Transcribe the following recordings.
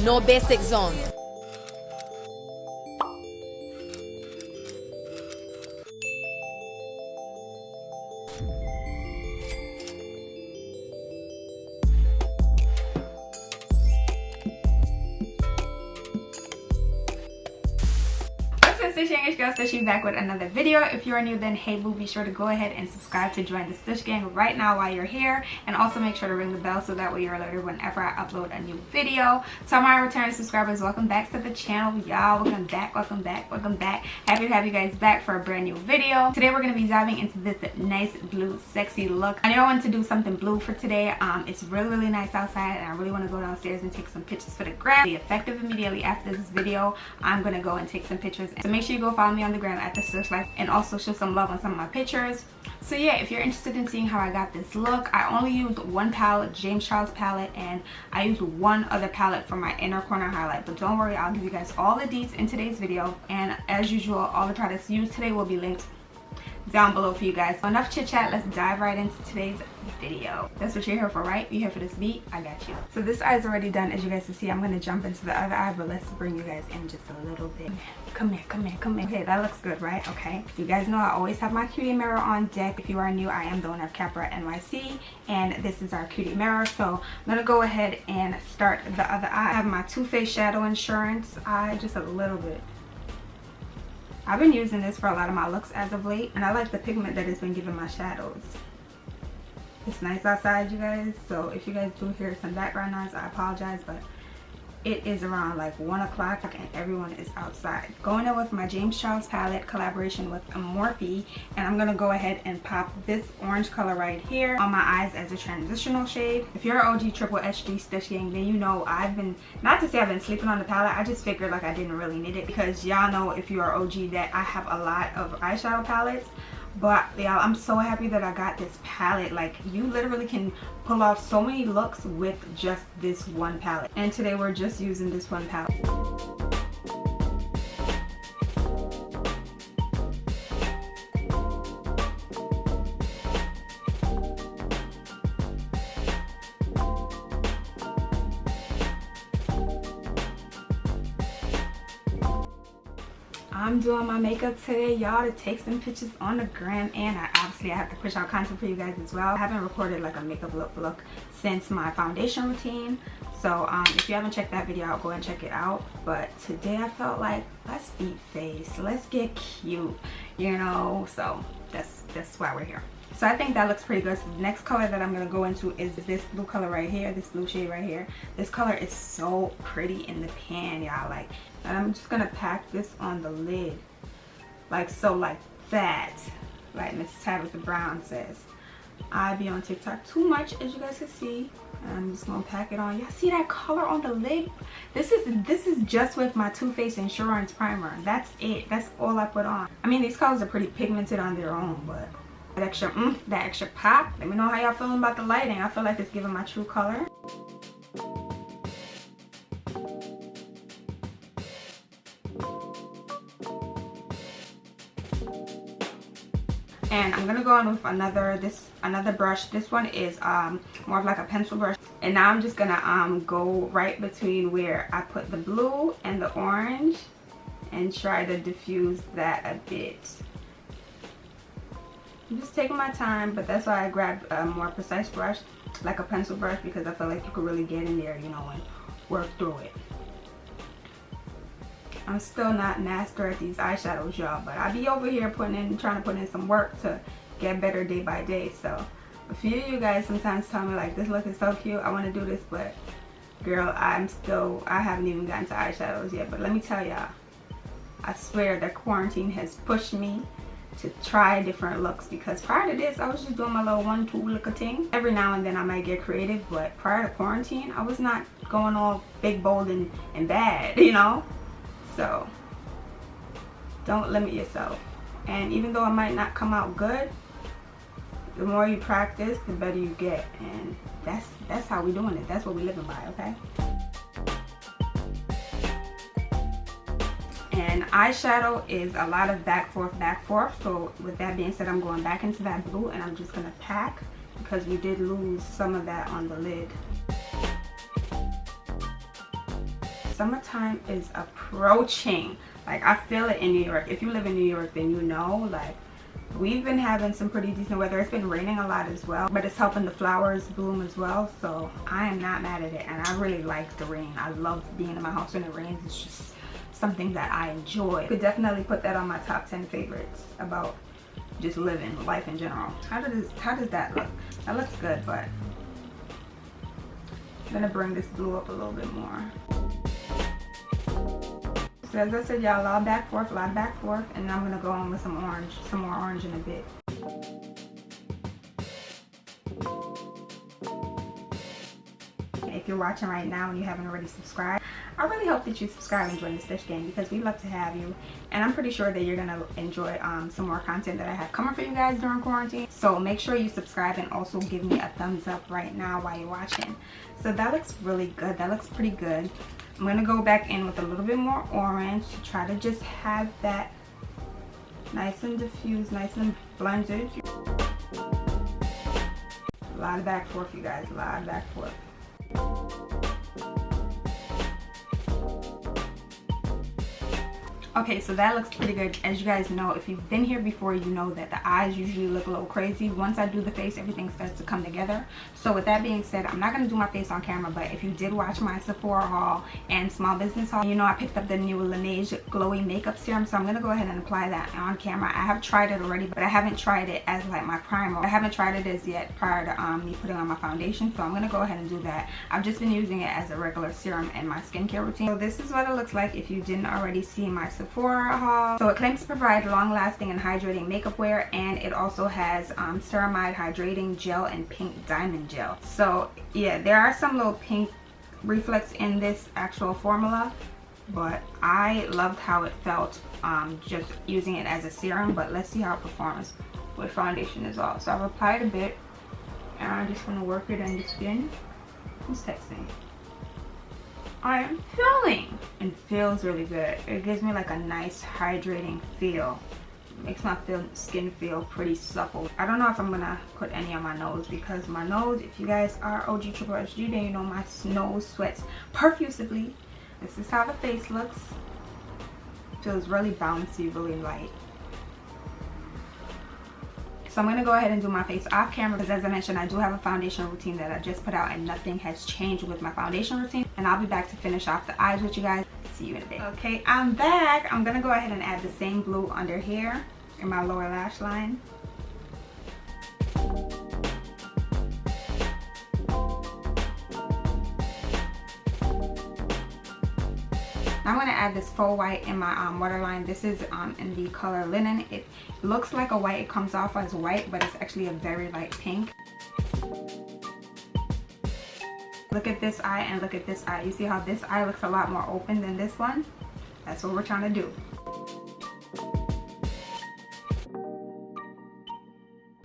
no basic zone. Stushy English girl Stushy back with another video. If you are new, then hey boo, be sure to go ahead and subscribe to join the Stush gang right now while you're here, and also make sure to ring the bell so that way you're alerted whenever I upload a new video. To my returning subscribers, welcome back to the channel, y'all. Welcome back, welcome back, welcome back. Happy to have you guys back for a brand new video. Today we're going to be diving into this nice blue sexy look. I knew I wanted to do something blue for today. It's really nice outside, and I really want to go downstairs and take some pictures for the gram. Be effective immediately after this video. I'm going to go and take some pictures, so make sure you go follow me on the gram at the Stush Life, and also show some love on some of my pictures. So yeah, if you're interested in seeing how I got this look, I only used one palette, James Charles palette, and I used one other palette for my inner corner highlight. But don't worry, I'll give you guys all the deets in today's video, and as usual, all the products used today will be linked down below for you guys. So enough chit chat, let's dive right into today's video. That's what you're here for, right? You're here for this beat, I got you. So this eye is already done, as you guys can see. I'm gonna jump into the other eye, but let's bring you guys in just a little bit. Come here, come here, come here. Okay, that looks good, right? Okay, you guys know I always have my cutie mirror on deck. If you are new, I am the owner of CAPRIAL NYC, and this is our cutie mirror. So I'm gonna go ahead and start the other eye. I have my Too Faced Shadow Insurance eye, just a little bit. I've been using this for a lot of my looks as of late, and I like the pigment that it's been giving my shadows. It's nice outside, you guys, so if you guys do hear some background noise, I apologize, but it is around like 1 o'clock and everyone is outside. Going in with my James Charles palette collaboration with Morphe, and I'm gonna go ahead and pop this orange color right here on my eyes as a transitional shade. If you're an OG Triple HD Stush gang, then you know I've been, not to say I've been sleeping on the palette, I just figured like I didn't really need it, because y'all know if you are OG that I have a lot of eyeshadow palettes. But y'all, I'm so happy that I got this palette. Like, you literally can pull off so many looks with just this one palette, and today we're just using this one palette. I'm doing my makeup today, y'all, to take some pictures on the gram, and obviously I have to push out content for you guys as well. I haven't recorded like a makeup look since my foundation routine, so if you haven't checked that video out, go and check it out. But today I felt like, let's beat face, let's get cute, you know, so that's why we're here. So I think that looks pretty good. So the next color that I'm going to go into is this blue color right here, this blue shade right here. This color is so pretty in the pan, y'all. Like, and I'm just going to pack this on the lid. Like so, like that. Like Mrs. Tabitha Brown says. I be on TikTok too much, as you guys can see. And I'm just going to pack it on. Y'all see that color on the lid? This is just with my Too Faced Insurance Primer. That's it. That's all I put on. I mean, these colors are pretty pigmented on their own, but that extra pop. Let me know how y'all feeling about the lighting. I feel like it's giving my true color. And I'm gonna go on with another brush. This one is more of like a pencil brush. And now I'm just gonna go right between where I put the blue and the orange and try to diffuse that a bit. I'm just taking my time, but that's why I grabbed a more precise brush, like a pencil brush, because I feel like you could really get in there, you know, and work through it. I'm still not master at these eyeshadows, y'all, but I be over here trying to put in some work to get better day by day. So a few of you guys sometimes tell me like, this look is so cute, I want to do this, but girl, I haven't even gotten to eyeshadows yet. But let me tell y'all, I swear that quarantine has pushed me to try different looks, because prior to this I was just doing my little 1-2 look of thing. Every now and then I might get creative, but prior to quarantine I was not going all big, bold, and bad, you know. So don't limit yourself, and even though it might not come out good, the more you practice, the better you get, and that's how we doing it. That's what we living by, okay? And eyeshadow is a lot of back forth. So with that being said, I'm going back into that blue, and I'm just gonna pack, because we did lose some of that on the lid. Summertime is approaching. Like, I feel it in New York. If you live in New York, then you know, like, we've been having some pretty decent weather. It's been raining a lot as well, but it's helping the flowers bloom as well. So I am not mad at it, and I really like the rain. I love being in my house when it rains. It's just something that I enjoy. Could definitely put that on my top 10 favorites about just living life in general. How does that look? That looks good, but I'm gonna bring this blue up a little bit more. So as I said, y'all, a lot of back forth, and I'm gonna go on with some orange, some more orange in a bit. If you're watching right now and you haven't already subscribed, I really hope that you subscribe and join the Stush Gang, because we love to have you, and I'm pretty sure that you're gonna enjoy some more content that I have coming for you guys during quarantine. So make sure you subscribe and also give me a thumbs up right now while you're watching. So that looks really good. That looks pretty good. I'm gonna go back in with a little bit more orange to try to just have that nice and diffused, nice and blended. A lot of back forth, you guys, a lot of back forth. Okay, so that looks pretty good. As you guys know, if you've been here before, you know that the eyes usually look a little crazy. Once I do the face, everything starts to come together. So with that being said, I'm not going to do my face on camera, but if you did watch my Sephora haul and small business haul, you know I picked up the new Laneige Glowy Makeup Serum, so I'm going to go ahead and apply that on camera. I have tried it already, but I haven't tried it as like my primer. I haven't tried it as yet prior to me putting on my foundation, so I'm going to go ahead and do that. I've just been using it as a regular serum in my skincare routine. So this is what it looks like if you didn't already see my Sephora haul. So it claims to provide long-lasting and hydrating makeup wear, and it also has ceramide hydrating gel and pink diamond gel. So yeah, there are some little pink reflex in this actual formula, but I loved how it felt just using it as a serum. But let's see how it performs with foundation as well. So I've applied a bit, and I just want to work it in the skin. Who's texting? I am feeling, and feels really good. It gives me like a nice hydrating feel. Makes my skin feel pretty supple. I don't know if I'm gonna put any on my nose, because my nose, if you guys are OG Triple SG, then you know my nose sweats profusely. This is how the face looks. Feels really bouncy, really light. So I'm going to go ahead and do my face off camera, because as I mentioned, I do have a foundation routine that I just put out, and nothing has changed with my foundation routine. And I'll be back to finish off the eyes with you guys. See you in a bit. Okay, I'm back. I'm going to go ahead and add the same blue under here in my lower lash line. I'm going to add this faux white in my waterline. This is in the color Linen. It looks like a white. It comes off as white, but it's actually a very light pink. Look at this eye and look at this eye. You see how this eye looks a lot more open than this one? That's what we're trying to do.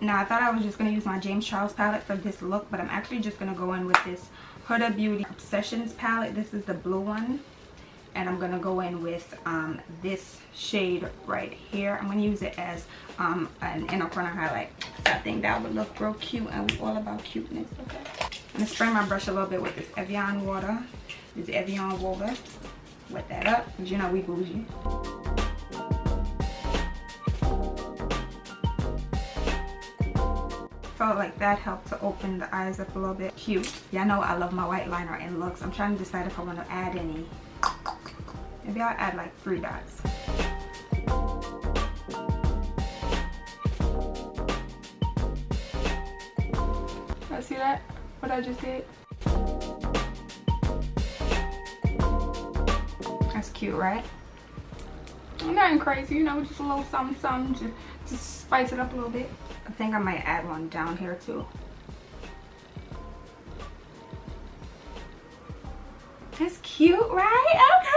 Now, I thought I was just going to use my James Charles palette for this look, but I'm actually just going to go in with this Huda Beauty Obsessions palette. This is the blue one. And I'm going to go in with this shade right here. I'm going to use it as an inner corner highlight. I think that would look real cute, and we're all about cuteness, okay? I'm going to spray my brush a little bit with this Evian water. This Evian water. Wet that up, because you know we bougie. Felt like that helped to open the eyes up a little bit. Cute. Y'all know I love my white liner in looks. I'm trying to decide if I want to add any. Maybe I'll add like 3 dots. I see that? What I just did? That's cute, right? Nothing crazy, you know, just a little something, something to spice it up a little bit. I think I might add one down here too. That's cute, right? Okay.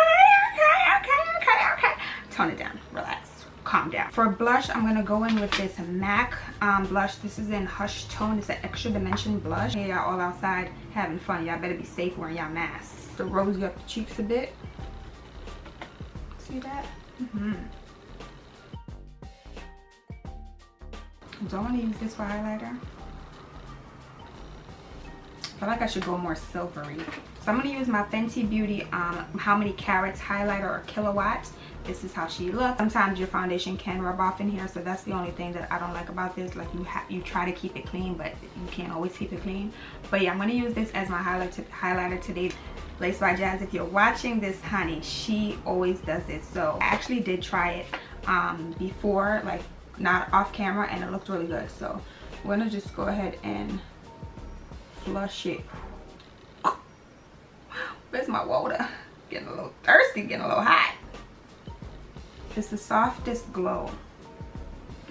Tone it down, relax, calm down. For blush, I'm gonna go in with this MAC blush. This is in Hush Tone. It's an extra dimension blush. Hey, y'all all outside having fun. Y'all better be safe wearing y'all masks. To rosy up the cheeks a bit. See that? Don't want to use this for highlighter. I feel like I should go more silvery. So I'm going to use my Fenty Beauty How Many Carats highlighter or kilowatts. This is how she looks. Sometimes your foundation can rub off in here, so that's the only thing that I don't like about this. Like you try to keep it clean, but you can't always keep it clean. But yeah, I'm going to use this as my highlighter today. Lace by Jazz, if you're watching this, honey, she always does this. So I actually did try it before, like not off camera, and it looked really good. So I'm going to just go ahead and flush it. Where's my water? Getting a little thirsty, getting a little hot. It's the softest glow.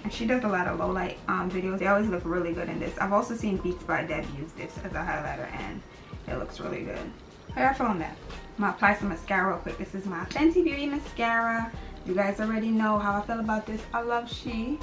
And she does a lot of low light videos. They always look really good in this. I've also seen Beats by Deb use this as a highlighter, and it looks really good. How y'all feel on that? I'm gonna apply some mascara real quick. This is my Fenty Beauty mascara. You guys already know how I feel about this. I love she.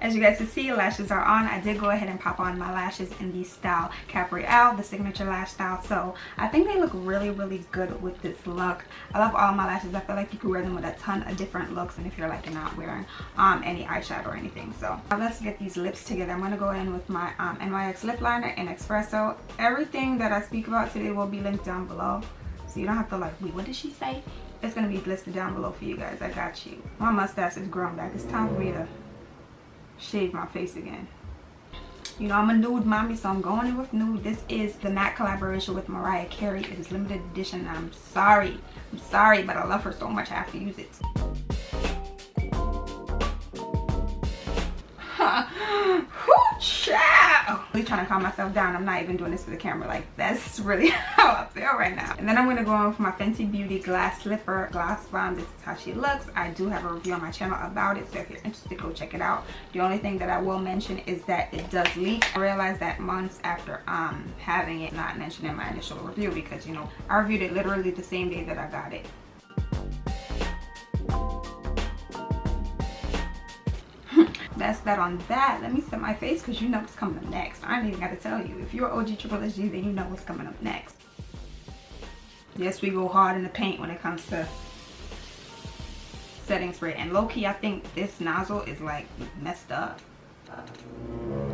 As you guys can see, lashes are on. I did go ahead and pop on my lashes in the style CAPRIAL, the signature lash style. So I think they look really, really good with this look. I love all my lashes. I feel like you can wear them with a ton of different looks, and if you're like not wearing any eyeshadow or anything. So now let's get these lips together. I'm going to go in with my NYX lip liner in Espresso. Everything that I speak about today will be linked down below, so you don't have to like, wait, what did she say? It's going to be listed down below for you guys. I got you. My mustache is growing back. It's time for me to shave my face again. You know I'm a nude mommy, so I'm going in with nude. This is the matte collaboration with Mariah Carey. It is limited edition. I'm sorry, but I love her so much I have to use it. I'm really trying to calm myself down. I'm not even doing this for the camera. Like, that's really how I feel right now. And then I'm going to go on with my Fenty Beauty Glass Slipper Gloss Bomb. This is how she looks. I do have a review on my channel about it, so if you're interested, go check it out. The only thing that I will mention is that it does leak. I realized that months after having it, not mentioned in my initial review, because, you know, I reviewed it literally the same day that I got it. That's that on that. Let me set my face, because you know what's coming up next. I ain't even got to tell you. If you're OG Triple SG, then you know what's coming up next. Yes, we go hard in the paint when it comes to setting spray. And low-key, I think this nozzle is like messed up.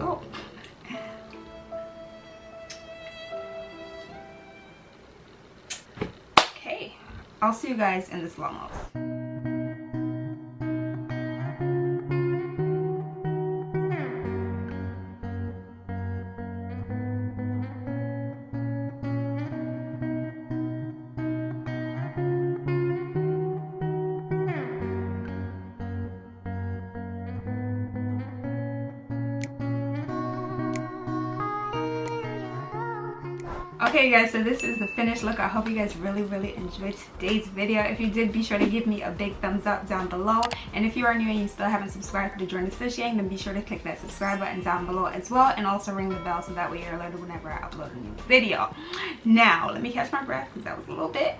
Oh. Okay. I'll see you guys in the slow-mos. Okay guys, so this is the finished look. I hope you guys really enjoyed today's video. If you did, be sure to give me a big thumbs up down below. And if you are new and you still haven't subscribed to join the Stush gang, then be sure to click that subscribe button down below as well, and also ring the bell so that way you're alerted whenever I upload a new video. Now let me catch my breath, because that was a little bit.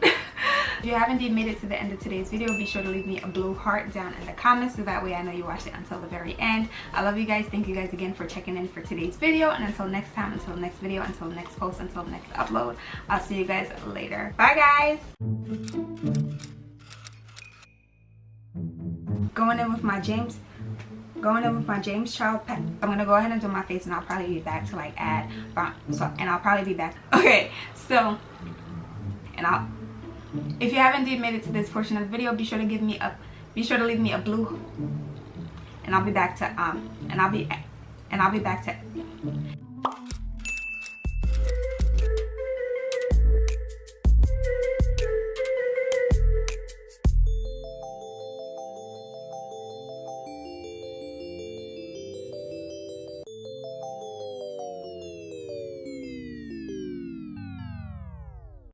If you have indeed made it to the end of today's video, be sure to leave me a blue heart down in the comments, so that way I know you watched it until the very end. I love you guys. Thank you guys again for checking in for today's video, and until next time, until the next video, until the next post, until the next upload, I'll see you guys later. Bye guys. Going in with my James Charles pen. I'm gonna go ahead and do my face, and I'll probably be back to like add and I'll probably be back. Okay, so if you haven't indeed made it to this portion of the video, be sure to leave me a blue, and I'll be back to